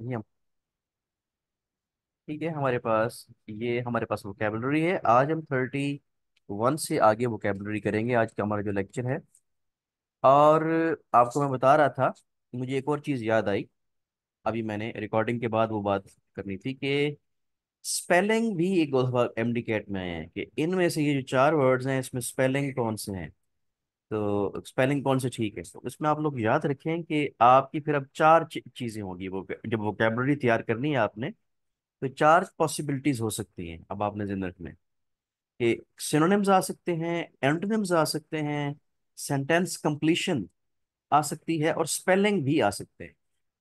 ये हम ठीक है, हमारे पास वोकेबलरी है। आज हम 31 से आगे वोकेबलरी करेंगे, आज का हमारा जो लेक्चर है। और आपको मैं बता रहा था, मुझे एक और चीज़ याद आई। अभी मैंने रिकॉर्डिंग के बाद वो बात करनी थी कि स्पेलिंग भी एक एमडी कैट में है कि इनमें से ये जो चार वर्ड्स हैं इसमें स्पेलिंग कौन से हैं, तो स्पेलिंग कौन से ठीक है। तो इसमें आप लोग याद रखें कि आपकी फिर अब चार चीज़ें होंगी। वो जब वोकेबलरी तैयार करनी है आपने, तो चार पॉसिबिलिटीज हो सकती हैं। अब आपने जिंदगी रखना है कि सिनोनिम्स आ सकते हैं, एंटोनिम्स आ सकते हैं, सेंटेंस कंप्लीशन आ सकती है, और स्पेलिंग भी आ सकते हैं।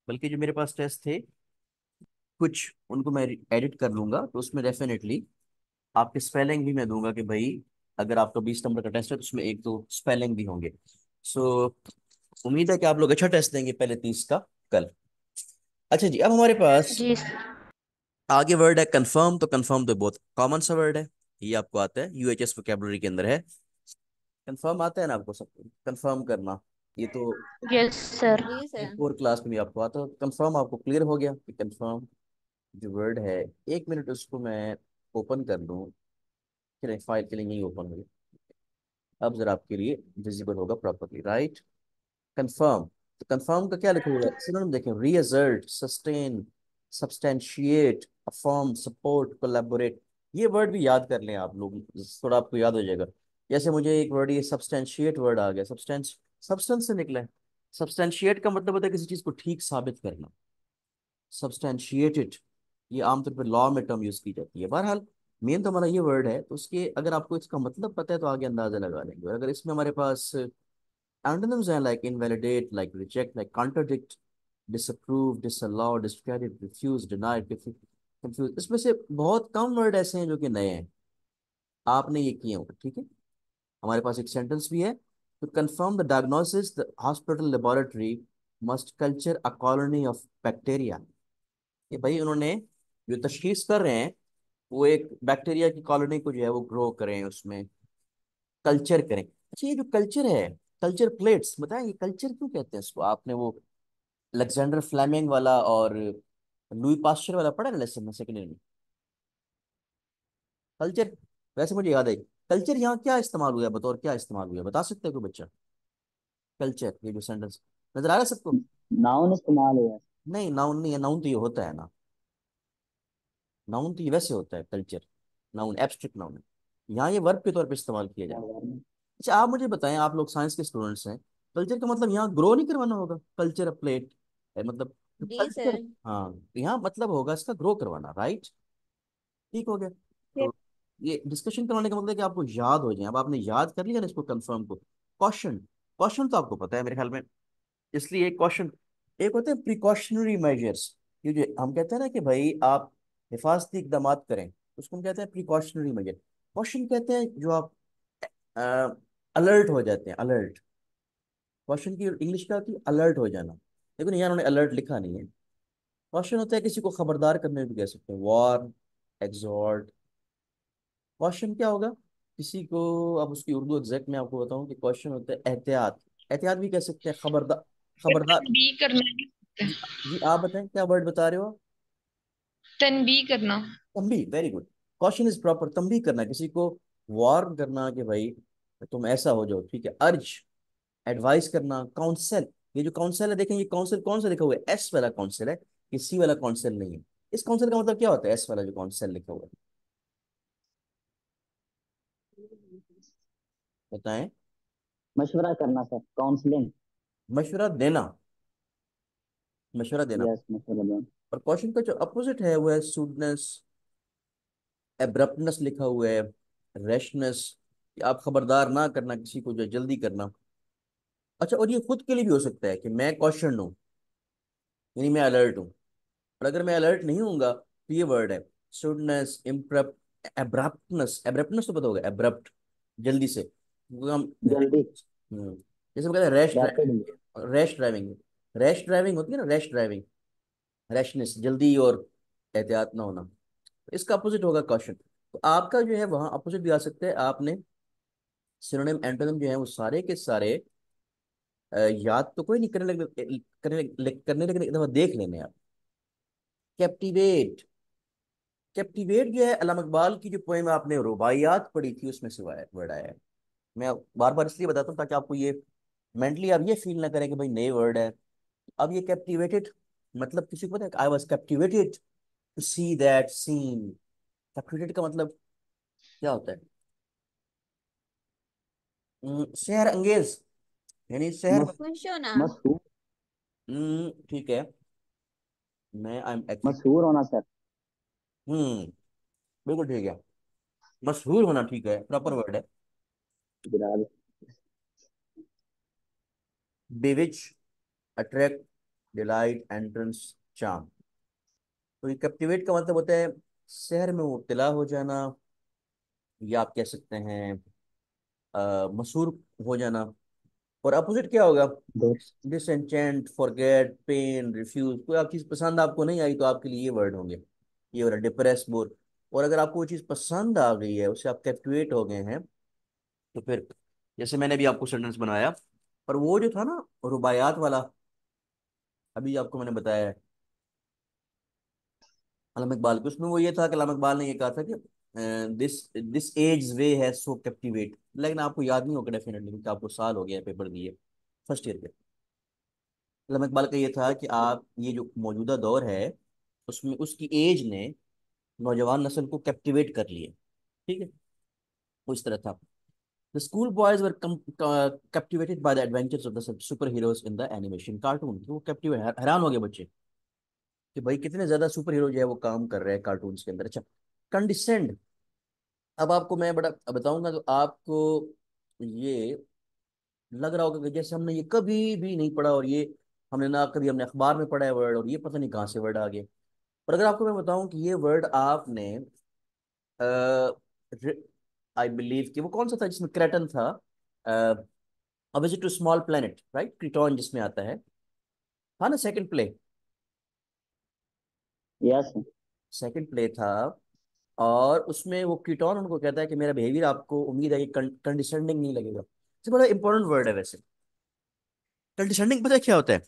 बल्कि जो मेरे पास टेस्ट थे कुछ, उनको मैं एडिट कर लूंगा, तो उसमें डेफिनेटली आपके स्पेलिंग भी मैं दूंगा कि भाई अगर आपका 20 नंबर का टेस्ट है तो उसमें एक दो स्पेलिंग भी होंगे। सो उम्मीद है कि आप लोग अच्छा टेस्ट देंगे पहले 30 का कल। अच्छा जी, अब हमारे पास जी। आगे वर्ड है कंफर्म। तो कंफर्म तो बहुत कॉमन सा वर्ड है, ये आपको आता है, यूएचएस वोकेबलरी के अंदर है। कंफर्म आता है ना आपको, सब कंफर्म करना, ये तो यस सर। जी सर। एक और क्लास में भी आपको आता है। कंफर्म आपको क्लियर हो गया कि कंफर्म जो वर्ड है। 1 मिनट उसको मैं ओपन कर लूँ, फिर फाइल के लिए यही ओपन हो गया। अब जरा आपके लिए विजिबल होगा प्रॉपरली, राइट। कंफर्म, तो कंफर्म का क्या लिखा हुआ है, सिनोनिम देखें, reassert, sustain, substantiate, affirm, support, collaborate. ये वर्ड भी याद कर लें आप लोग, थोड़ा आपको याद हो जाएगा। जैसे मुझे एक वर्ड, ये सब्सटेंशिएट वर्ड आ गया, सब्सटेंस से निकला है। सब्सटेंशिएट का मतलब होता है किसी चीज को ठीक साबित करना, सब्सटेंशिएटेड। ये आमतौर पर लॉ में टर्म यूज की जाती है। बहरहाल मेन तो हमारा ये वर्ड है, तो उसके अगर आपको इसका मतलब पता है तो आगे अंदाजा लगा लेंगे। और अगर इसमें हमारे पास antonyms हैं, like invalidate, like reject, like contradict, disapprove, disallow, discredit, refuse, deny, confuse, इसमें से बहुत कम वर्ड ऐसे हैं जो कि नए हैं, आपने ये किए होंगे। ठीक है, हमारे पास एक सेंटेंस भी है, to confirm the diagnosis the hospital laboratory must culture a colony of bacteria। ये भाई उन्होंने जो तशखीस कर रहे हैं, वो एक बैक्टीरिया की कॉलोनी को जो है वो ग्रो करें, उसमें कल्चर करें। अच्छा, ये जो कल्चर है, कल्चर प्लेट्स, बताएं ये कल्चर क्यों कहते हैं इसको। आपने वो अलेक्जेंडर फ्लेमिंग वाला और लुई पास्चर वाला पढ़ा ना लेसन में, सेकेंड ईयर में, कल्चर। वैसे मुझे याद है, कल्चर यहाँ क्या इस्तेमाल हुआ है, बतौर क्या इस्तेमाल हुआ है, बता सकते हैं कोई बच्चा। कल्चर, ये जो सेंटेंस नजर आ रहा है सबको। नाउन इस्तेमाल हुआ है। नहीं, नाउन नहीं है, नाउन तो ये होता है ना, नाउन तो ये वैसे होता है कल्चर, नाउन एब्स्ट्रैक्ट नाउन है। यहाँ ये वर्ब के तौर पे इस्तेमाल किया क्या जाता है। बात है। अच्छा, आप मुझे बताएं, आप लोग साइंस के स्टूडेंट्स हैं, कल्चर का मतलब यहाँ ग्रो नहीं करवाना होगा, कल्चर प्लेट है मतलब जी कल्चर। सर। हाँ, यहाँ मतलब होगा इसका ग्रो करवाना, राइट। ठीक हो गया। तो ये डिस्कशन करवाने का मतलब है कि आपको याद हो जाए। अब आपने याद कर लिया ना इसको, कंफर्म को। क्वेश्चन, क्वेश्चन तो आपको पता है मेरे ख्याल में, इसलिए एक क्वेश्चन, एक होते हैं प्रिकॉशनरी मेजर्स। ये जो हम कहते हैं ना कि भाई आप हिफाजती इकदाम करें, उसको हम कहते हैं प्रिकॉशनरी मेजर। क्वेश्चन कहते हैं जो आप अलर्ट हो जाते हैं, अलर्ट। क्वेश्चन की इंग्लिश क्या होती है, अलर्ट हो जाना, लेकिन यहाँ उन्होंने अलर्ट लिखा नहीं है। क्वेश्चन होता है किसी को खबरदार करने भी कह सकते हैं, वार्न, एग्जॉर्ट। क्वेश्चन क्या होगा, किसी को, अब उसकी उर्दू एग्जैक्ट मैं आपको बताऊं कि क्वेश्चन होता है एहतियात, एहतियात भी कह सकते हैं, खबरदार, खबरदार। तनबी करना भी सकते हैं। जी, जी आप बताएं क्या वर्ड बता रहे हो आप। तनबी करना। तंबी, very good. Question is proper, तंबी करना, किसी को वार्न करना कि भाई तुम ऐसा हो जाओ, ठीक है। अर्ज, एडवाइस करना। काउंसिल, ये जो काउंसिल है देखें, ये काउंसिल कौन सा लिखा हुआ है, एस वाला काउंसिल है, ये सी वाला काउंसिल नहीं है। इस काउंसिल का मतलब क्या होता है, एस वाला जो काउंसिल लिखा हुआ है, बताएं। मशवरा करना सर, काउंसलिंग। मशवरा देना, मशवरा देना। यस, मशवरा देना। और क्वेश्चन का जो अपोजिट है वो है सूडनेस, एब्रप्टनेस लिखा हुआ है, रैशनेस, आप खबरदार ना करना किसी को, जो जल्दी करना। अच्छा, और ये खुद के लिए भी हो सकता है कि मैं क्वेश्चन हूँ, यानी मैं अलर्ट हूँ। और अगर मैं अलर्ट नहीं हूँगा तो ये वर्ड है सूडनेस, इम्प्रप, एब्रप्टनेस। एब्रप्टनेस तो पता होगा, एब्रप्ट, जल्दी से। वो हम जल्दी। जैसे हम कहते हैं rash rapidly. Driving, rash driving, rash driving होती है ना, रैश ड्राइविंग, रैशनेस, जल्दी और एहतियात ना होना। तो इसका अपोजिट होगा क्वेश्चन। तो आपका जो है वहाँ अपोजिट भी आ सकता है। आपने सिनोनिम एंटोनिम जो है वो सारे के सारे याद तो कोई नहीं करने लगे, करने लगे, लेकिन एक दफा देख लेने आप। कैप्टिवेट। कैप्टिवेट जो है, अल्लामा इकबाल की जो पोएम आपने रुबाइयात पढ़ी थी उसमें से वर्ड आया है। मैं बार बार इसलिए बताता हूँ ताकि आपको ये मेंटली आप ये फील ना करें कि भाई नए वर्ड है। अब ये कैप्टिवेटेड मतलब किसी को पता है, I was captivated to see that scene. Captivated का मतलब क्या होता है? शहर अंगेज, यानी शहर में। मस खुश हो ना। मशहूर। ठीक है। मैं आई एम एग्री। मशहूर होना सर। हम्म, बिल्कुल ठीक है। मशहूर होना ठीक है, प्रॉपर वर्ड है। बिराद। बेविच, अट्रैक्ट, डिलाइट, एंट्रेंस, चार्म। तो ये कैप्टिवेट का मतलब होता है शहर में मुब्तला हो जाना, या आप कह सकते हैं मशहूर हो जाना। और अपोजिट क्या होगा? दोस्त। डिसएंचेंट, फॉरगेट, पेन, रिफ्यूज। कोई आप चीज़ पसंद आपको नहीं आई तो आपके लिए ये वर्ड होंगे। ये हो रहा डिप्रेस, बोर। और अगर आपको वो चीज़ पसंद आ गई है, उससे आप कैप्टिवेट हो गए हैं, तो फिर जैसे मैंने भी आपको सेंटेंस बनाया, पर वो जो था ना रुबायात वाला, अभी आपको मैंने बताया है अल्लामा इकबाल के, उसमें वो ये था कि अल्लामा इकबाल ने ये कहा था कि दिस दिस एज वे है सो कैप्टिवेट। लेकिन आपको याद नहीं होगा डेफिनेटली, क्योंकि आपको साल हो गया पेपर दिए, फर्स्ट ईयर के। अल्लामा इकबाल का ये था कि आप ये जो मौजूदा दौर है उसमें उसकी एज ने नौजवान नस्ल को कैप्टिवेट कर लिए। ठीक है, वो इस तरह था। The school boys were captivated by the adventures of the super heroes in the animation cartoon. वो कैप्टिवेट, हैरान हो गए बच्चे कि भाई कितने ज्यादा सुपर हीरो जो है वो काम कर रहे हैं कार्टून्स के अंदर। अच्छा, कंडिसेंड। अब आपको मैं बड़ा बताऊंगा तो आपको ये लग रहा होगा कि जैसे हमने ये कभी भी नहीं पढ़ा, और ये हमने ना कभी हमने अखबार में पढ़ा है वर्ड, और ये पता नहीं कहाँ से वर्ड आ गए। पर अगर आपको मैं बताऊं कि ये वर्ड आपने आई बिलीव कि वो कौन सा था जिसमें क्रेटन था, a visit to small planet, right, क्रिटॉन जिसमें आता है। हाँ ना, second play, yes. Second play था। और उसमें वो कीटोन उनको कहता है कि मेरा बिहेवियर आपको उम्मीद है कि कंडिशनिंग नहीं लगेगा। ये बड़ा इंपॉर्टेंट वर्ड है वैसे। कंडिशनिंग पता है क्या होता है?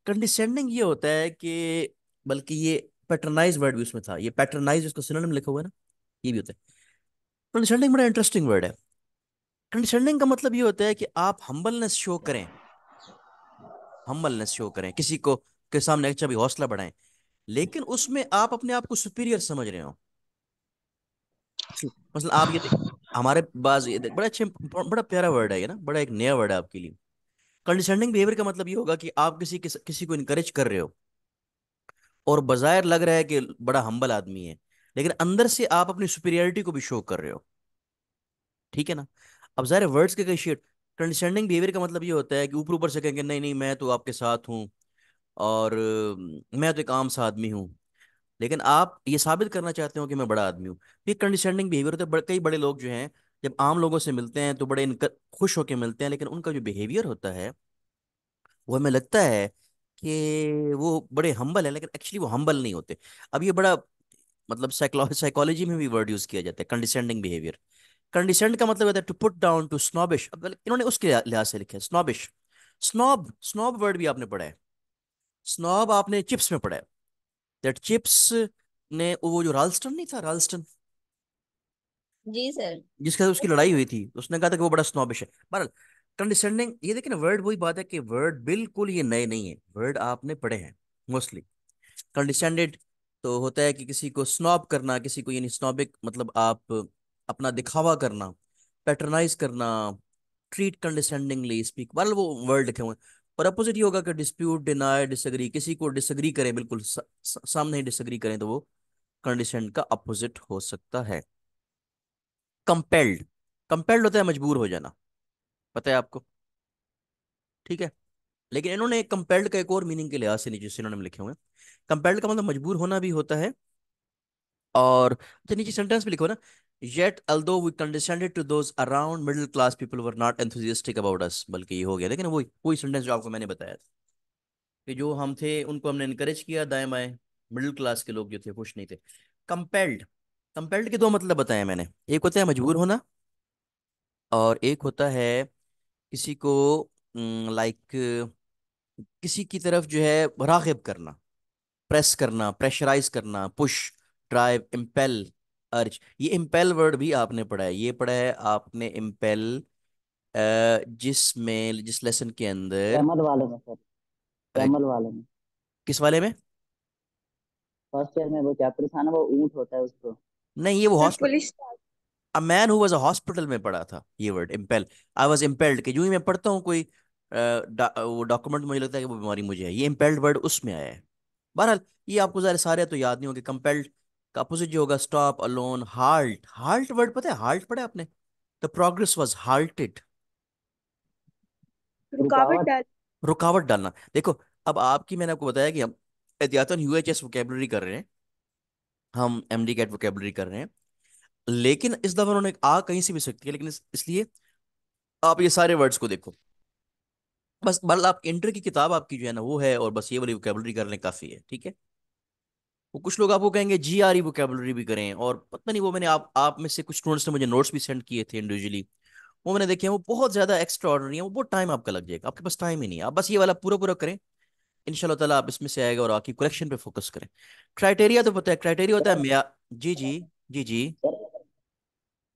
कंडिशनिंग ये होता है कि, बल्कि ये पैटर्नाइज वर्ड भी उसमें था, ये पैटर्नाइज उसको सिनोनिम लिखा हुआ है ना, ये भी होता है। कंडिशनिंग बड़ा इंटरेस्टिंग वर्ड है। कंडिशनिंग का मतलब ये होता है कि आप हम्बलनेस शो करें, हम्बलनेस शो करें किसी को के सामने, अच्छा भी हौसला बढ़ाएं, लेकिन उसमें आप अपने आप को सुपीरियर समझ रहे हो। मतलब आप ये हमारे पास ये बड़ा अच्छे, बड़ा प्यारा वर्ड है ये ना, बड़ा एक नया वर्ड है आपके लिए। कंडिशनिंग बिहेवियर का मतलब ये होगा कि आप किसी को इनकरेज कर रहे हो, और बाज़ाहिर लग रहा है कि बड़ा हम्बल आदमी है, लेकिन अंदर से आप अपनी सुपीरियरिटी को भी शो कर रहे हो। ठीक है ना? अब ज़ाहिर वर्ड्स के कई शेड। कंडिशनिंग बिहेवियर का मतलब ये होता है कि ऊपर ऊपर से कहेंगे नहीं नहीं मैं तो आपके साथ हूँ, और मैं तो एक आम सा आदमी हूँ, लेकिन आप ये साबित करना चाहते हो कि मैं बड़ा आदमी हूँ। ये कंडिशनिंग बिहेवियर होता है। कई बड़े लोग जो हैं जब आम लोगों से मिलते हैं तो बड़े खुश होकर मिलते हैं, लेकिन उनका जो बिहेवियर होता है वो हमें लगता है कि वो बड़े हम्बल है, लेकिन एक्चुअली वो हम्बल नहीं होते। अब ये बड़ा मतलब साइकोलॉजी में भी वर्ड यूज किया जाता है, कंडिशनिंग बिहेवियर। कंडिशनड का मतलब होता है to put down, to snobbish. अब इन्होंने उसके लिहाज से लिखा है स्नॉबिश। स्नॉब, स्नॉब वर्ड भी आपने पढ़ा है। स्नॉब आपने चिप्स में पढ़ा है, दैट चिप्स ने वो जो राल्स्टन नहीं था, राल्स्टन जी सर। जिसका उसकी लड़ाई हुई थी, उसने कहा था कि वो बड़ा स्नॉबिश है। बहरहाल कंडिशनिंग, ये देखिए ना वर्ड, वही बात है कि वर्ड बिल्कुल ये नए नहीं है, वर्ड आपने पढ़े हैं मोस्टली। कंडिशनड तो होता है कि किसी को स्नॉब करना, किसी को, यानी स्नॉबिक मतलब आप अपना दिखावा करना, पैटर्नाइज करना, ट्रीट कंडिशनिंगली, स्पीक, मतलब वो वर्ड लिखे हुए हैं। और अपोजिट ये होगा कि डिस्प्यूट, डिनाई, डिसएग्री, किसी को डिसएग्री करें, बिल्कुल सामने ही डिसएग्री करें, तो वो कंडीशन का अपोजिट हो सकता है। कंपेल्ड, कंपेल्ड होता है मजबूर हो जाना, पता है आपको। ठीक है, लेकिन इन्होंने कंपेल्ड का एक और मीनिंग के लिहाज से नीचे सिनोनिम लिखे हुए हैं। कंपेल्ड का मतलब मजबूर होना भी होता है। और अच्छा, नीचे सेंटेंस भी लिखो ना, yet although we condescended to those around, middle class people were not enthusiastic about us। बल्कि ये हो गया, लेकिन वही वही सेंटेंस जो आपको मैंने बताया था कि जो हम थे उनको हमने इनकरेज किया, दाएं बाएं, मिडिल क्लास के लोग जो थे खुश नहीं थे। कंपेल्ड, कंपेल्ड के दो मतलब बताए मैंने, एक होता है मजबूर होना, और एक होता है किसी को लाइक किसी की तरफ जो है राग़िब करना। प्रेस करना, प्रेशराइज करना, पुश, ड्राइव, इम्पेल, अर्ज। ये इम्पेल वर्ड भी आपने पढ़ा है, ये पढ़ा है आपने इम्पेल, जिसमें जिस लेसन के अंदर। कैमल वाले में सर, अ, कैमल वाले में। किस वाले में? फर्स्ट ईयर में वो चैप्टर था ना, वो ऊंट होता है उसको। नहीं, ये वो sir hospital, police. A man who was a hospital में पढ़ा था ये word impale. I was impelled, कि यूं ही मैं पढ़ता हूँ कोई वो डॉक्यूमेंट, मुझे लगता है कि वो बीमारी मुझे है, ये इम्पेल्ड वर्ड उसमें आया है। बहरहाल, ये आपको ज़रा सारे तो याद नहीं होंगे। कंपेल्ड का अपोजिट जो होगा stop, alone, halt. Halt word पता है? हाल्ट पढ़ा है आपने? The progress was halted. रुकावट रुकावट। डाल। रुकावट डालना। देखो, अब आपकी, मैंने आपको बताया कि हम एहतियातन यूएचएस वोकेबलरी कर रहे हैं, हम एमडी कैट वोकेबलरी कर रहे हैं, लेकिन इस दफा उन्होंने आ कहीं से भी सकती है, लेकिन इसलिए आप ये सारे वर्ड्स को देखो। बस आप इंटर की किताब आपकी जो है ना वो है, और बस ये वाली वोकेबलरी कर लें काफी है, ठीक है। वो कुछ लोग आपको कहेंगे जीआरई वोकेबलरी भी करें, और पता नहीं, वो मैंने आप में से कुछ स्टूडेंट्स ने मुझे नोट्स भी सेंड किए थे इंडिविजुअली, वो मैंने देखे हैं, वो बहुत ज्यादा एक्स्ट्रा ऑर्डनरी है, वो बहुत टाइम आपका लग जाएगा, आपके पास टाइम ही नहीं है। आप बस ये वाला पूरा पूरा करें, इंशाल्लाह ताला आप इसमें से आएगा, और आपकी करेक्शन पे फोकस करें। क्राइटेरिया तो पता है, क्राइटेरिया होता है सर मेरा। जी जी, जी जी, सर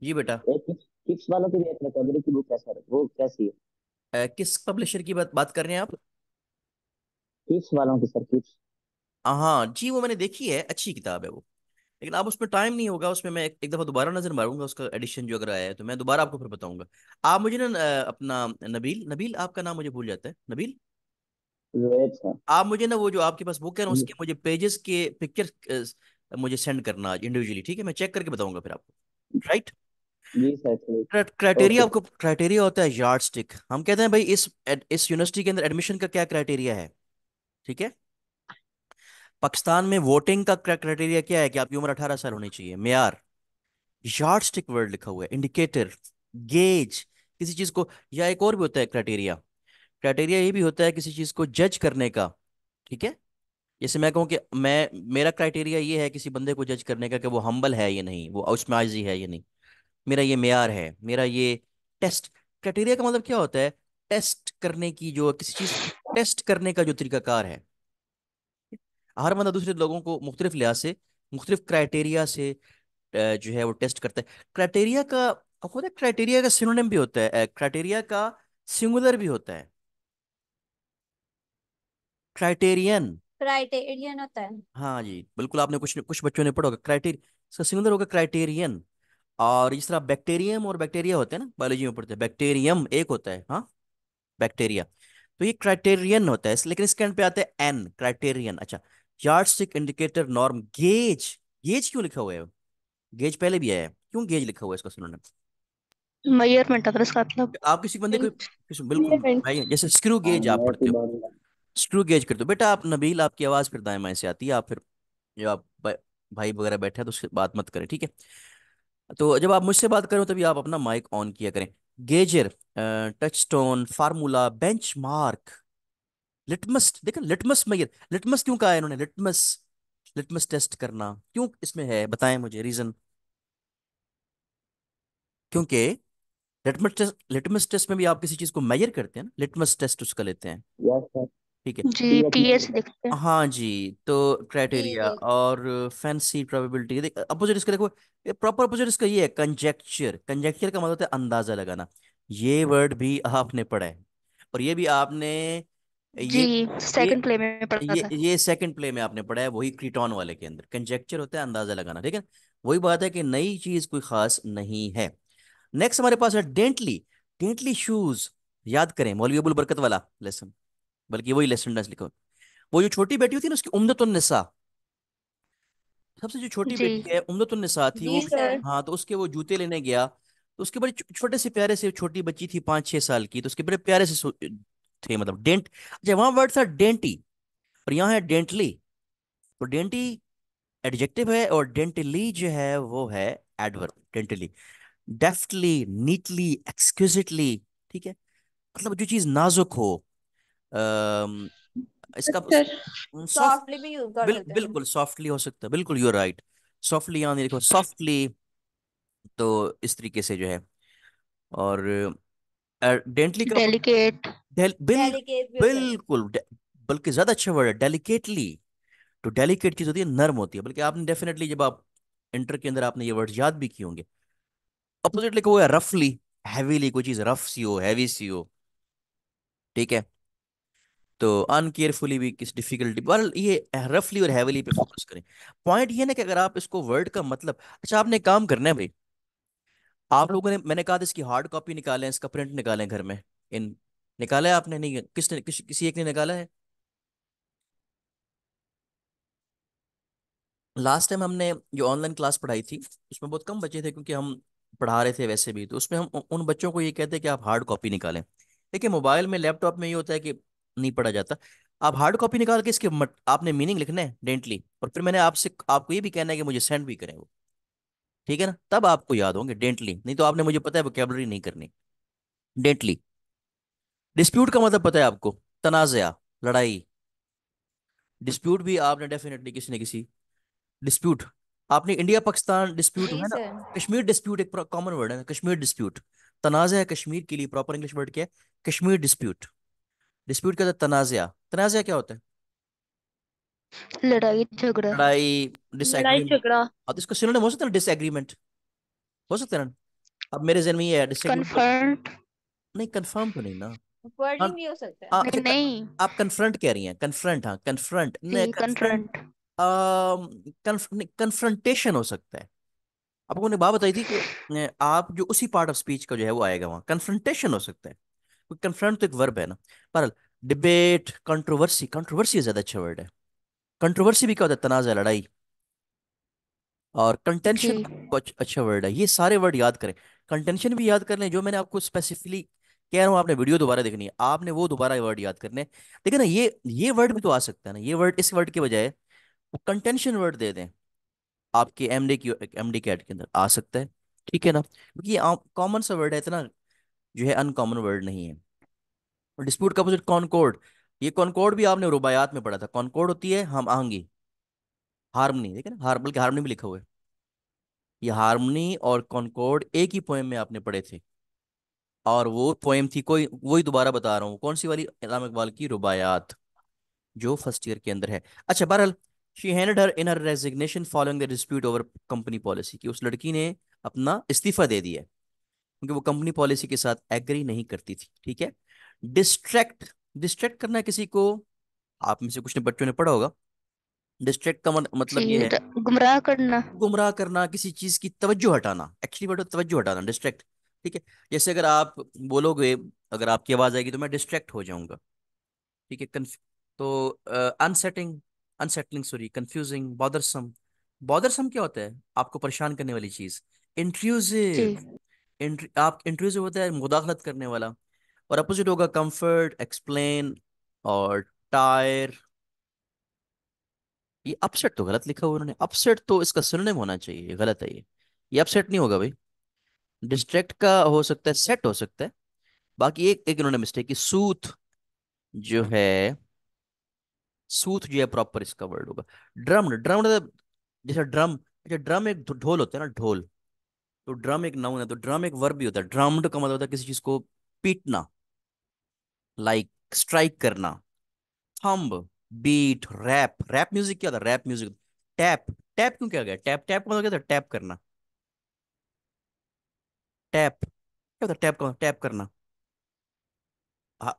जी बेटा। एक किक्स किक्स वालों की भी एक रिकवरी की बुक है सर, वो कैसी है? किस पब्लिशर की बात बात कर रहे हैं आप? किक्स वालों की सर, किक्स। हाँ जी, वो मैंने देखी है, अच्छी किताब है वो, लेकिन अब उसमें टाइम नहीं होगा, उसमें मैं एक दफा दोबारा नजर मारूंगा, उसका एडिशन जो अगर आया है तो मैं दोबारा आपको फिर बताऊंगा। आप मुझे ना अपना नबील, नबील आपका नाम मुझे भूल जाता है, नबील। Web sir. आप मुझे ना वो जो आपके पास बुक है ना, उसके मुझे पेजेस के पिक्चर मुझे सेंड करना आज इंडिविजुअली, ठीक है? मैं चेक करके बताऊंगा फिर आपको। राइट। जी सर, ठीक। क्राइटेरिया, ओके आपको सर। क्राइटेरिया होता है यार्ड स्टिक। हम कहते हैं भाई इस यूनिवर्सिटी के अंदर एडमिशन का क्या क्राइटेरिया है, ठीक है? पाकिस्तान में वोटिंग का क्राइटेरिया क्या है कि आपकी उम्र 18 साल होनी चाहिए, मेयार। यार्ड स्टिक वर्ड लिखा हुआ है, इंडिकेटर, गेज, किसी चीज को। या एक और भी होता है क्राइटेरिया, क्राइटेरिया ये भी होता है किसी चीज को जज करने का, ठीक है? जैसे मैं कहूँ कि मैं, मेरा क्राइटेरिया ये है किसी बंदे को जज करने का कि वो हम्बल है या नहीं, वो औस्माइजी है या नहीं, मेरा ये मेयार है, मेरा ये टेस्ट। क्राइटेरिया का मतलब क्या होता है? टेस्ट करने की, जो किसी चीज को टेस्ट करने का जो तरीकाकार है। हर बंदा दूसरे लोगों को मुख्तलिफ लिहाज से, मुख्तलिफ क्राइटेरिया से जो है वो टेस्ट करता है। क्राइटेरिया का, आपको पता है क्राइटेरिया का सिनोनिम भी होता है, क्राइटेरिया का सिंगुलर भी होता है, क्राइटेरियन। क्राइटेरियन होता है। हाँ जी बिल्कुल, आपने कुछ कुछ बच्चों ने पढ़ा होगा क्राइटेरिया, इसका सिंगुलर होगा क्राइटेरियन। और इस तरह बैक्टीरियम और बैक्टीरिया होते हैं ना, बायोलॉजी में पढ़ते हैं, बैक्टीरियम एक होता है, हाँ, बैक्टीरिया। तो ये क्राइटेरियन होता है, लेकिन इसके एंड पे आता है एन, क्राइटेरियन। अच्छा, yardstick, indicator, norm, gauge. Gauge क्यों लिखा हुआ है? गेज पहले भी आया है, क्यों गेज लिखा हुआ है इसका सुनना? मेजरमेंट अगर इसका मतलब। आप किसी बंदे को बिल्कुल मेजरमेंट। भाई, जैसे स्क्रू हाँ, गेज आप ऐसी पढ़ते हो, बात। स्क्रू गेज करते हो बेटा आप। नबील, आपकी आवाज़ फिर दाएं बाएं से आती है, आप फिर जो आप भाई वगैरह बैठे हैं तो उससे बात मत करें, ठीक है? तो जब आप मुझसे बात करें तभी आप अपना माइक ऑन किया करें। गेजर, टचस्टोन, फार्मूला, बेंचमार्क, लिटमस। देखा, लिटमस में, लिटमस क्यों कहा है इन्होंने? लिटमस, लिटमस टेस्ट करना क्यों इसमें है, बताएं मुझे रीजन। क्योंकि लिटमस टेस्ट में भी आप किसी चीज को मेजर करते हैं ना, लिटमस टेस्ट उसका लेते हैं, यस सर। ठीक है? जी पीएच पीएच मेथड। देखते हैं। हाँ जी, तो क्राइटेरिया जी। और फैंसी प्रोबेबिलिटी, देख अपोजिट इसका देखो, प्रॉपर अपोजिट इसका ये है कंजेक्चर। कंजेक्चर का मतलब होता है अंदाजा लगाना, ये वर्ड भी आपने पढ़ा है, और ये भी आपने, जी ये ये सेकंड प्ले में पढ़ा था। ये सेकंड प्ले में आपने पढ़ा है, वही क्रीटॉन वाले के अंदर कंजेक्चर होता है अंदाजा लगाना, ठीक है? वही बात है कि नई चीज कोई खास नहीं है। नेक्स्ट हमारे पास है डेंटली। डेंटली शूज, याद करें मौलवी अबुल बरकत वाला लेसन, बल्कि वही लेसन लिखो। वो जो छोटी बेटी होती है ना, उसकी उम्दतुन निसा, सबसे जो छोटी जी। बेटी है उम्दतुन निसा थी वो। जी सर। हाँ, तो उसके वो जूते लेने गया, तो उसके बड़े छोटे से प्यारे से, छोटी बच्ची थी 5-6 साल की, तो उसके बड़े प्यारे से थे, मतलब डेंट। अच्छा, वहां वर्ड था डेंटी, और यहाँ है डेंटली। तो डेंटी एडजेक्टिव है, और डेंटली जो है वो है एडवर्ब, डेंटली। डेफ्टली, नीटली, एक्सक्यूजिटली, ठीक है? मतलब जो चीज नाजुक हो, अम, इसका सर सॉफ्ट, सॉफ्टली भी यूज कर सकते हैं। बिल्कुल सॉफ्टली हो सकता है, बिल्कुल यू आर राइट। सॉफ्टली, यहाँ नहीं देखो सॉफ्टली, तो इस तरीके से जो है। और डेंटली का मतलब डेलिकेट। बिल डेलिकेट भी होता है। बिल्कुल बल्कि ज्यादा अच्छा वर्ड है डेलिकेटली। तो डेलिकेट चीज होती है, नर्म होती है। बल्कि आपने डेफिनेटली जब आप इंटर के अंदर आपने ये वर्ड याद भी किए होंगे। अपोजिट लिखा हुआ है रफली, हैवीली, कोई चीज रफ सी हो, हैवी सी हो, ठीक है। तो अनकेयरफुली भी किस डिफिकल्टी, पर ये रफली और हैवीली पे फोकस करें। पॉइंट ये ना कि अगर आप इसको वर्ड का मतलब, अच्छा आपने एक काम करना है भाई, आप लोगों ने, मैंने कहा था इसकी हार्ड कॉपी निकालें, इसका प्रिंट निकालें घर में। इन निकाला है आपने? नहीं, किसने, किसी एक ने निकाला है? लास्ट टाइम हमने जो ऑनलाइन क्लास पढ़ाई थी उसमें बहुत कम बच्चे थे, क्योंकि हम पढ़ा रहे थे वैसे भी, तो उसमें हम उन बच्चों को ये कहते हैं कि आप हार्ड कॉपी निकालें। देखिए मोबाइल में, लैपटॉप में ये होता है कि नहीं पढ़ा जाता। आप हार्ड कॉपी निकाल के इसके आपने मीनिंग लिखना है डेंटली, और फिर मैंने आपसे आपको ये भी कहना है कि मुझे सेंड भी करें वो, ठीक है ना? तब आपको याद होंगे डेंटली, नहीं तो आपने, मुझे पता है, वोकेबलरी नहीं करनी डेंटली। डिस्प्यूट का मतलब पता है आपको? तनाज़ा, लड़ाई। डिस्प्यूट भी आपने डेफिनेटली किसी न किसी, डिस्प्यूट, आपने इंडिया पाकिस्तान डिस्प्यूट जी है ना, सर। कश्मीर डिस्प्यूट एक कॉमन वर्ड है ना, कश्मीर डिस्प्यूट। तनाज़ा है कश्मीर के लिए प्रॉपर इंग्लिश वर्ड क्या है? कश्मीर डिस्प्यूट। डिस्प्यूट क्या होता है? तनाज़ा। तनाज़ा क्या होता है? लड़ाई झगड़ा। लड़ाई, लड़ाई डिसएग्रीमेंट। झगड़ा। अब इसका सिनोनिम हो सकता है डिसएग्रीमेंट, हो सकता है ना? अब मेरे जहन में ये है डिसएग्रीमेंट का, कन्फर्ट। नहीं कंफर्म तो नहीं ना। हाँ, वर्डिंग भी हो सकता है। अच्छा नहीं नहीं। आप कन्फ्रंट कह रही हैं, कन्फ्रंट, हाँ कन्फ्रंट, जी नहीं कन्फ्रंट, कन्फ्रंट। कन्फ्रंटेशन हो सकता है। आपको ने बात बताई थी कि आप जो उसी पार्ट ऑफ स्पीच का जो है वो आएगा वहाँ, कन्फ्रंटेशन हो सकता है, क्योंकि कन्फ्रंट तो एक वर्ब है ना। पर डिबेट, कंट्रोवर्सी, कंट्रोवर्सी ज्यादा अच्छा वर्ड है। कंट्रोवर्सी भी क्या होता है? तनाज़ा, लड़ाई। और कंटेंशन जी कुछ अच्छा वर्ड है। ये सारे वर्ड याद करें, कंटेंशन भी याद कर लें, जो मैंने आपको स्पेसिफिकली कह रहा हूँ, आपने वीडियो दोबारा देखनी है, आपने वो दोबारा वर्ड याद करने हैं। देखिए ना, ये वर्ड भी तो आ सकता है ना, ये वर्ड, इस वर्ड के बजाय वो कंटेंशन वर्ड दे दें, आपके एमडी कैट के अंदर आ सकता है, ठीक है ना? क्योंकि ये कॉमन सा वर्ड है, इतना जो है अनकॉमन वर्ड नहीं है। और डिस्प्यूट का अपोजिट कॉनकॉर्ड। ये कॉनकॉर्ड भी आपने रुबायात में पढ़ा था, कॉनकॉर्ड होती है हम आहंगी, हारमनी, देखिए ना, बल्कि हारमनी भी लिखा हुआ है। ये हारमनी और कॉनकॉर्ड एक ही पोएम में आपने पढ़े थे, और वो पोएम थी कोई, वही दोबारा बता रहा हूँ, कौन सी वाली? इल्हाम इकबाल की रुबायात, जो फर्स्ट ईयर के अंदर है। अच्छा बहरहाल, she handed her in her resignation following the dispute over company policy, कि उस लड़की ने अपना इस्तीफा दे दिया है, क्योंकि वो कंपनी पॉलिसी के साथ एग्री नहीं करती थी, ठीक है। डिस्ट्रैक्ट, डिस्ट्रैक्ट करना है किसी को, आप में से कुछ ने बच्चों ने पढ़ा होगा। डिस्ट्रैक्ट का जी। मतलब ये है गुमराह करना। गुमराह करना, किसी चीज की तवज्जो हटाना, एक्चुअली वर्ड तवज्जो हटाना, डिस्ट्रैक्ट, ठीक है। जैसे अगर आप बोलोगे, अगर आपकी आवाज आएगी तो मैं डिस्ट्रैक्ट हो जाऊंगा, ठीक है। तो unsetting, unsettling sorry, confusing, bothersome. Bothersome क्या होता है? आपको परेशान करने वाली चीज। जी। इंट्रूसिव, आप इंट्रूसिव होता है मुदाखलत करने वाला। और अपोजिट होगा कंफर्ट, एक्सप्लेन और टायर। ये अपसेट तो गलत लिखा हुआ उन्होंने, अपसेट तो इसका सिनोनिम होना चाहिए, ये गलत है ये अपसेट नहीं होगा भाई। डिस्ट्रैक्ट का हो सकता है सेट, हो सकता है। बाकी एक एक इन्होंने मिस्टेक की, सूथ जो है, सूथ जो है प्रॉपर इसका वर्ड होगा। ड्रम, ड्रम मतलब जैसे ड्रम, अच्छा ड्रम एक ढोल होता है ना, ढोल। तो ड्रम एक नाउन है, तो ड्रम एक वर्ब भी होता है। ड्रम्ड का मतलब होता है किसी चीज को पीटना, लाइक स्ट्राइक करना। Thumb, beat, rap, rap music क्या था? Rap music. टैप, टैप क्यों क्या गया? टैप, टैप का मतलब क्या था? टैप करना, टैप क्या होता है? टैप का टैप करना,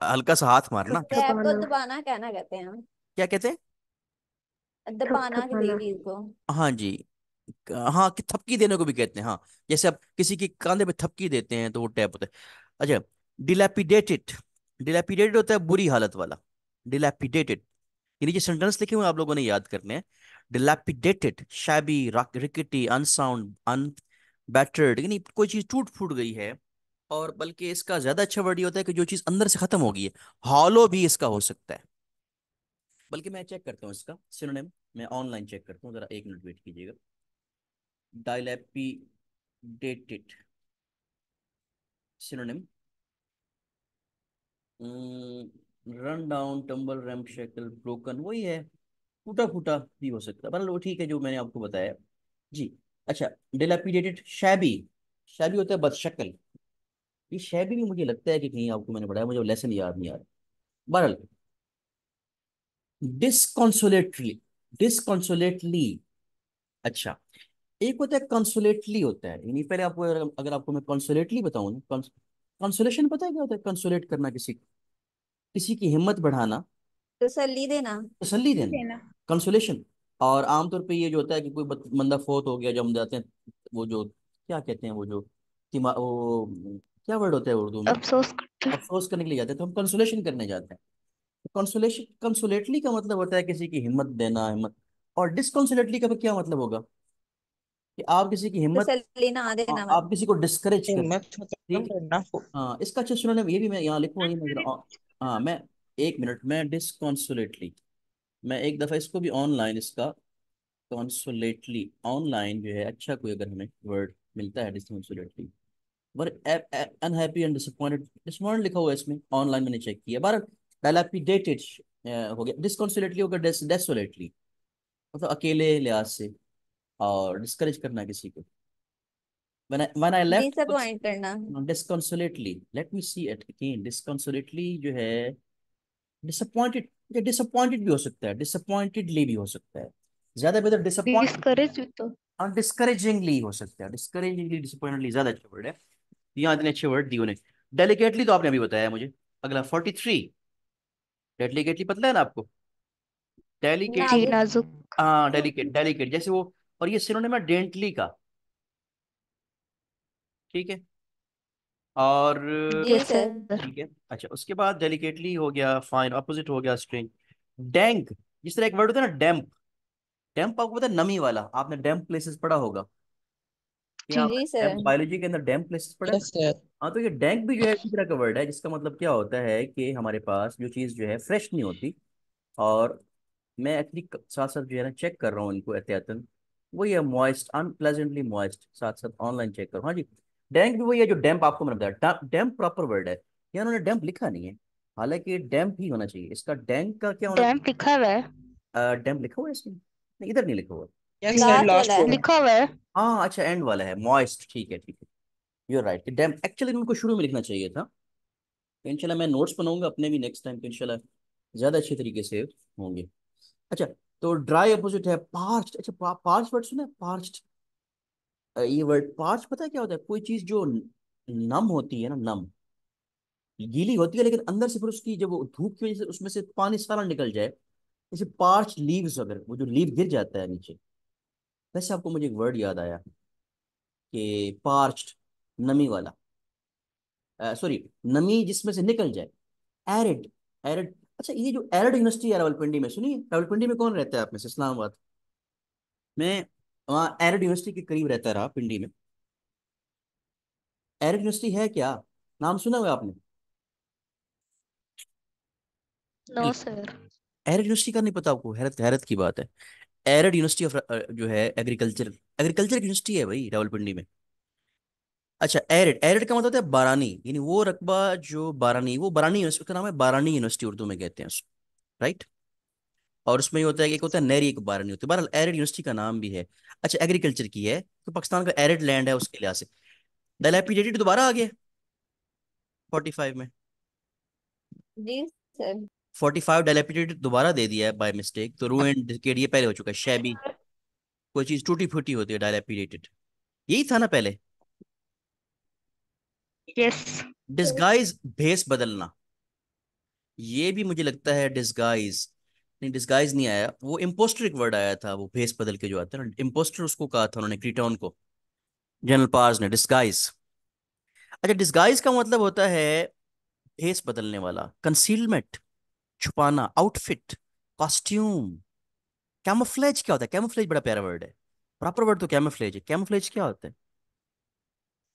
हल्का सा हाथ मारना। टैप को थपथपाना। दबाना कहना कहते हैं हम। क्या कहते हैं? दबाना किसी थपथपाना। चीज को। हाँ जी, हाँ कि थपकी देने को भी कहते हैं, हाँ। जैसे आप किसी के कंधे पे थपकी देते हैं तो वो टैप होता है। अच्छा, डिलैपिडेटेड, डिलैपिडेटेड होता है बुरी हालत वाला, डिलैपिडेटेड। ये नीचे सेंटेंस लिखे हुए हैं, आप लोगों ने याद करने हैं। डिलैपिडेटेड, शैबी, रिकेटी, अनसाउंड, अनबैटर्ड, यानी कोई चीज टूट फूट गई है। और बल्कि इसका ज्यादा अच्छा वर्ड ये होता है कि जो चीज अंदर से खत्म हो गई है। हॉलो भी इसका हो सकता है। बल्कि मैं चेक करता हूँ इसका सिनोनिम, मैं ऑनलाइन चेक करता हूँ, जरा एक मिनट वेट कीजिएगा। Dilapidated synonym, run down, tumble, ramshackle, broken, वही है। टूटा फूटा भी हो सकता है, मतलब वो ठीक है जो मैंने आपको बताया जी। अच्छा, डिलैपिडेटेड, शैबी, शैबी होता है बदशक्ल। ये शैबी भी मुझे लगता है कि कहीं आपको मैंने पढ़ाया, मुझे लेसन याद नहीं आ रहा। बहरहाल, डिसकॉन्सोलेटरी, डिसकॉन्सोलेटली। अच्छा, एक होता है कंसोलेटली होता है, यानी पहले आपको अगर आपको मैं कंसोलेटली बताऊं ना, कंसोलेशन पता है क्या होता है? कंसोलेट करना, किसी की हिम्मत बढ़ाना, तसल्ली देना। तसल्ली देना, कंसोलेशन। और आमतौर पे ये जो होता है कि कोई बंदा फोत हो गया, जब हम जाते हैं, वो जो क्या कहते हैं, वो जो वो क्या वर्ड होता है उर्दू में, अफसोस करते। अफसोस करने के लिए जाते हैं, तो हम कंसोलेशन करने जाते हैं। कंसोलेशन, कंसोलेटली का मतलब होता है किसी की हिम्मत देना, हिम्मत। और डिसकंसोलेटली का फिर क्या मतलब होगा? कि आप किसी की हिम्मत, तसल्ली ना देना आप मतलब। किसी को डिस्करेज कर, हिम्मत खत्म ठीक है। करना। हाँ, इसका अच्छा सुनो, ये भी मैं यहाँ लिखूँ, ये मैं हाँ मैं, एक मिनट, मैं डिसकॉन्सोलेटली, मैं एक दफ़ा इसको भी ऑनलाइन, इसका कॉन्सोलेटली ऑनलाइन जो है, अच्छा कोई अगर हमें वर्ड मिलता है डिसकॉन्सोलेटली, वर अनहैप्पी एंड डिसअपॉइंटेड, डिसअपॉइंटेड लिखा हुआ है इसमें, ऑनलाइन मैंने चेक किया बार। डायलैपिडेटेड हो गया, डिसकॉन्सोलेटली होगा, डेसोलेटली, मतलब अकेले लिहाज से, और डिस्करेज करना किसी को। when I left डिसअपॉइंट करना। disconsolately, let me see it again, disconsolately जो है disappointed, या disappointed भी हो सकता है, disappointedly भी हो सकता है, ज्यादा बेहतर disappoint, डिस्करेज भी तो। और discouragingly हो सकता है, discouragingly, disappointedly ज्यादा अच्छा वर्ड है। यहाँ इतने अच्छे वर्ड दिए उन्हें। डेलिकेटली तो आपने अभी बताया मुझे। अगला 43, डेलिकेटली पता है ना आपको? डेलिकेट, नाजुक। नाजुक। हाँ डेलिकेट, डेलिकेट जैसे वो, और ये सिनोनिम है डेंटली का, ठीक है। और जी सर। ठीक है, अच्छा, उसके बाद डेलिकेटली हो गया, फाइन, अपोजिट हो गया स्ट्रिंग। डैंक, जिस तरह एक वर्ड होता है ना डैम्प, डैम्प आपको पता है, नमी वाला, आपने डैम्प प्लेसेस पढ़ा होगा, क्या जी आपने डैम्प सर। बायोलॉजी के अंदर डैम्प प्लेसेस पढ़ा है? Yes sir. हाँ, तो ये डैंक भी जो है इसी तरह का वर्ड है, जिसका मतलब क्या होता है कि हमारे पास जो चीज़ जो है फ्रेश नहीं होती, और मैं एक्चुअली साथ साथ जो है ना चेक कर रहा हूँ इनको एहतियातन, वही है मॉइस्ट, अनप्लेजेंटली मॉइस्ट, साथ साथ ऑनलाइन चेक करो, हाँ जी। डैंक भी वही है जो डैम्प आपको मैंने बताया, डैम्प प्रॉपर वर्ड है, यहाँ उन्होंने डैम्प लिखा नहीं है, हालांकि डैम्प ही होना चाहिए इसका, डैंक का क्या होना, डैम्प लिखा हुआ है। डैम्प लिखा हुआ है इसमें? नहीं, इधर नहीं लिखा हुआ। यस सर, लास्ट वाला लास्ट है। वर्ड। लिखा हुआ है। हाँ अच्छा, एंड वाला है मॉइस्ट, ठीक है ठीक है, यूर राइट, डैम्प एक्चुअली उनको शुरू में लिखना चाहिए था। तो इंशाल्लाह मैं नोट्स बनाऊंगा अपने भी, नेक्स्ट टाइम तो इंशाल्लाह ज़्यादा अच्छे तरीके से होंगे। अच्छा, तो ड्राई अपोजिट है पार्च्ड। अच्छा, पार्च वर्ड सुना है, पार्च्ड? ये वर्ड पार्च पता है क्या होता है? कोई चीज जो नम होती है ना, नम, गीली होती है, लेकिन अंदर से फिर उसकी जब वो धूप की वजह से उसमें से पानी सारा निकल जाए, जैसे पार्च लीव्स, अगर वो जो लीव गिर जाता है नीचे, वैसे आपको मुझे एक वर्ड याद आया कि पार्च्ड, नमी वाला, सॉरी, नमी जिसमें से निकल जाए, एरिड, एरिड। अच्छा, ये जो एरिड यूनिवर्सिटी है रावलपिंडी में, सुनिए, रावलपिंडी में कौन रहता है आप में से? इस्लामाबाद में, वहाँ एरिड यूनिवर्सिटी के करीब रहता रहा पिंडी में। एरिड यूनिवर्सिटी है क्या, नाम सुना हुआ आपने? No sir. एरिड यूनिवर्सिटी का नहीं पता आपको? हैरत, हैरत की बात है। एरिड यूनिवर्सिटी ऑफ जो है एग्रीकल्चर, एग्रीकल्चर यूनिवर्सिटी है भाई रावलपिंडी में। अच्छा, एरिड, एरिड का मतलब होता है बारानी, यानी वो रकबा जो बारानी, वो बारानी यूनिवर्सिटी का नाम है, बारानी यूनिवर्सिटी उर्दू में कहते हैं उसको, राइट। और उसमें ये होता है कि एक होता है नहरी, एक बारानी होती है, बहरहाल एरिड यूनिवर्सिटी का नाम भी है। अच्छा, एग्रीकल्चर की है, तो पाकिस्तान का एरिड लैंड है उसके लिहाज से। डायलैपिडेटेड दोबारा आ गया 45 में, जी सर। 45 डायलैपिडेटेड दोबारा दे दिया है बाय मिस्टेक, तो रूइंड, डिकेड ये पहले हो चुका है, शैबी, कोई चीज टूटी फूटी होती है डायलैपिडेटेड, यही था ना पहले। यस। डिस्गाइज, भेस बदलना, ये भी मुझे लगता है डिस्गाइज, नहीं डिस्गाइज नहीं आया, वो इम्पोस्टर एक वर्ड आया था, वो भेस बदल के जो आता है ना, इम्पोस्टर उसको कहा था उन्होंने क्रीटॉन को, जनरल पार्स ने, डिस्गाइज। अच्छा, डिस्गाइज का मतलब होता है भेस बदलने वाला, कंसीलमेंट, छुपाना, आउटफिट, कॉस्ट्यूम। कैमोफ्लेज क्या होता है? कैमोफ्लेज बड़ा प्यारा वर्ड है, प्रॉपर वर्ड तो कैमोफ्लेज है। कैमोफ्लेज क्या होता है?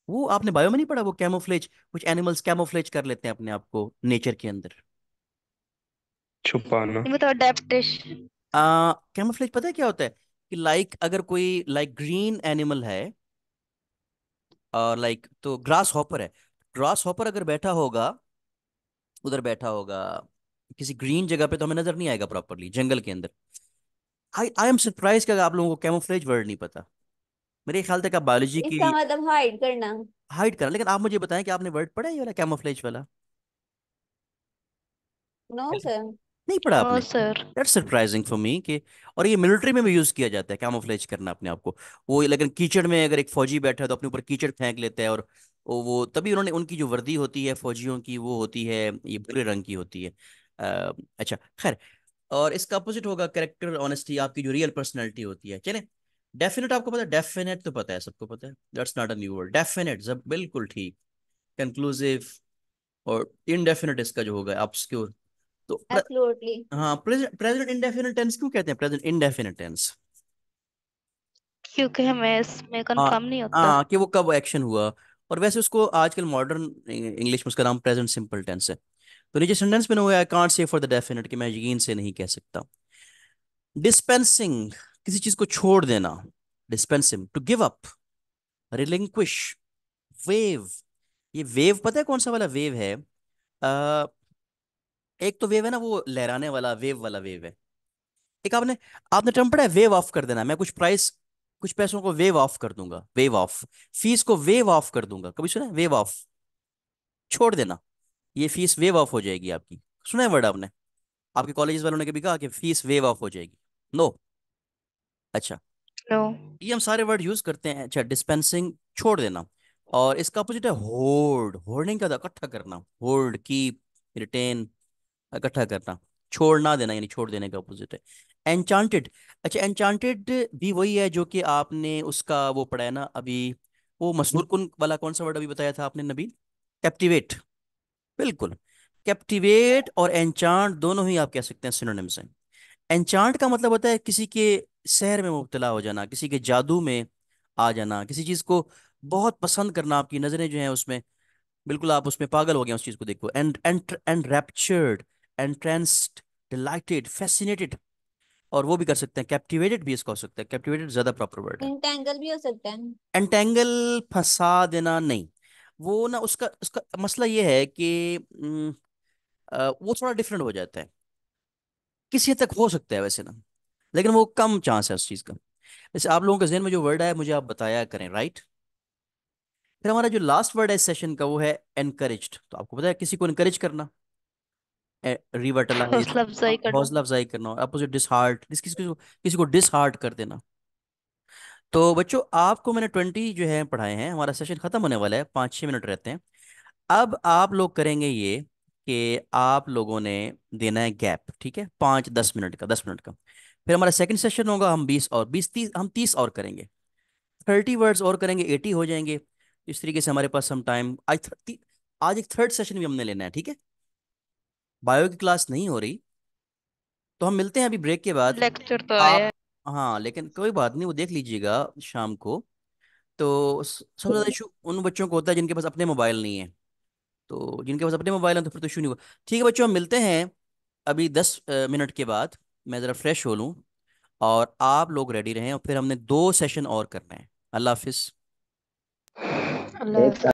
वो आपने बायो में नहीं पढ़ा, वो कैमोफ्लेज, कुछ एनिमल्स कैमोफ्लेज कर लेते हैं अपने आप को नेचर के अंदर। छुपाना। ये बताओ डेप्टेशन। कैमोफ्लेज पता है क्या होता है? कि लाइक अगर कोई लाइक ग्रीन एनिमल है, और लाइक तो ग्रास हॉपर है, ग्रास हॉपर अगर बैठा होगा, उधर बैठा होगा किसी ग्रीन जगह पे, तो हमें नजर नहीं आएगा प्रॉपरली जंगल के अंदर। आई आई एम सरप्राइज कि अगर आप लोगों को कैमोफ्लेज वर्ड नहीं पता। मेरे ख्याल तक आप बायोलॉजी इसका की मतलब हाइड करना। हाइड करा, लेकिन आप मुझे बताएं कि आपने वर्ड पढ़ा है ये वाला कैमोफ्लेज वाला? No sir. नहीं पढ़ा नो आपने? Sir. That's surprising for me कि, और ये मिलिट्री में भी यूज किया जाता है कैमोफ्लेज करना अपने आप को। वो लेकिन कीचड़ में अगर एक फौजी बैठा है तो अपने ऊपर कीचड़ फेंक लेता है, और वो तभी उन्होंने, उनकी जो वर्दी होती है फौजियों की वो होती है ये भूरे रंग की होती है। अच्छा खैर, और इसका अपोजिट होगा कैरेक्टर ऑनेस्टी, आपकी जो रियल पर्सनैलिटी होती है। चले, डेफिनेट आपको पता है, डेफिनेट तो पता है, सबको पता है, that's not a new word, definite जब बिल्कुल ठीक। कंक्लूसिव और इनडेफिनेट इसका जो होगा ऑब्स्क्योर। तो एब्सोल्युटली। हाँ, प्रेजेंट इंडेफिनिट टेंस क्यों कहते हैं प्रेजेंट इंडेफिनिट टेंस? क्योंकि हमें इसमें हाँ कंफर्म नहीं होता। हाँ, कि वो कब एक्शन हुआ। और वैसे उसको आजकल मॉडर्न इंग्लिश में उसका नाम प्रेजेंट सिंपल टेंस है। तो नीचे सेंटेंस में हुआ I can't say for the definite, कि मैं यकीन से नहीं कह सकता। डिस्पेंसिंग, किसी चीज को छोड़ देना। Dispensing, to give up, relinquish. Wave, ये वेव पता है कौन सा वाला वेव है? आ, एक तो वेव है ना वो लहराने वाला, वेव वाला वेव है। एक आपने आपने टर्म पढ़ा है वेव ऑफ कर देना, मैं कुछ प्राइस, कुछ पैसों को वेव ऑफ कर दूंगा, वेव ऑफ। फीस को वेव ऑफ कर दूंगा, कभी सुना है वेव ऑफ? छोड़ देना, ये फीस वेव ऑफ हो जाएगी आपकी। सुना है वर्ड आपने? आपके कॉलेज वालों ने कभी कहा कि फीस वेव ऑफ हो जाएगी? नो। अच्छा, नो। ये हम सारे वर्ड यूज करते हैं। अच्छा, डिस्पेंसिंग छोड़ देना, और इसका अपोजिट है होर्ड, होर्डिंग का इकट्ठा करना, होल्ड, कीप, रिटेन, इकट्ठा करना। छोड़ ना देना यानी छोड़ देने का अपोजिट है एनचांटेड। अच्छा, एनचांटेड भी वही है जो कि आपने उसका वो पढ़ा है ना अभी, वो मशहूर कुन वाला कौन सा वर्ड अभी बताया था आपने नबील? कैप्टिवेट, बिल्कुल। कैप्टिवेट और एनचांट दोनों ही आप कह सकते हैं सिनोनिम्स हैं। एनचांट का मतलब होता है किसी के सहर में मुब्तला हो जाना, किसी के जादू में आ जाना, किसी चीज को बहुत पसंद करना, आपकी नजरें जो हैं उसमें, बिल्कुल आप उसमें पागल हो गए उस चीज को देखो। And raptured, एंट्रेंस्ड, dilated, fascinated. और वो भी कर सकते हैं, कैप्टिवेटेड भी इसका हो सकता है, कैप्टिवेटेड ज्यादा प्रॉपर वर्ड है। इंटेंगल भी हो सकता है। एंटेंगल, फंसा देना नहीं। वो ना उसका उसका मसला ये है कि वो थोड़ा डिफरेंट हो जाता है, किसी हद तक हो सकता है वैसे ना, लेकिन वो कम चांस है उस चीज का। वैसे आप लोगों के जहन में जो वर्ड आया मुझे आप बताया करें, राइट? फिर हमारा जो लास्ट वर्ड है इस सेशन का वो है एनकरेज्ड। तो आपको पता है किसी को एनकरेज करना, रिवर्टलाइज, हौसला अफजाई करना। हौसला अफजाई करना, अपोजिट डिसहार्ट, किसी को डिसहार्ट कर देना। तो बच्चों आपको मैंने 20 जो है पढ़ाए हैं, हमारा सेशन खत्म होने वाला है, 5-6 मिनट रहते हैं। अब आप लोग करेंगे ये कि आप लोगों ने देना है गैप, ठीक है, 5-10 मिनट का, 10 मिनट का। फिर हमारा सेकंड सेशन होगा, हम 20 और 20-30, हम 30 और करेंगे। 30 वर्ड्स और करेंगे, 80 हो जाएंगे। इस तरीके से हमारे पास सम टाइम आज 30, आज एक थर्ड सेशन भी हमने लेना है, ठीक है? बायो की क्लास नहीं हो रही, तो हम मिलते हैं अभी ब्रेक के बाद। लेक्चर तो आया आप, है। हाँ लेकिन कोई बात नहीं, वो देख लीजिएगा शाम को। तो सबसे ज़्यादा इशू उन बच्चों को होता है जिनके पास अपने मोबाइल नहीं है। तो जिनके पास अपने मोबाइल हैं तो फिर तो इशू नहीं होगा। ठीक है बच्चों, हम मिलते हैं अभी 10 मिनट के बाद। मैं ज़रा फ्रेश हो लूँ, और आप लोग रेडी रहें, और फिर हमने 2 सेशन और करना है। अल्लाह हाफिज़। अल्लाह एक हाफिज़।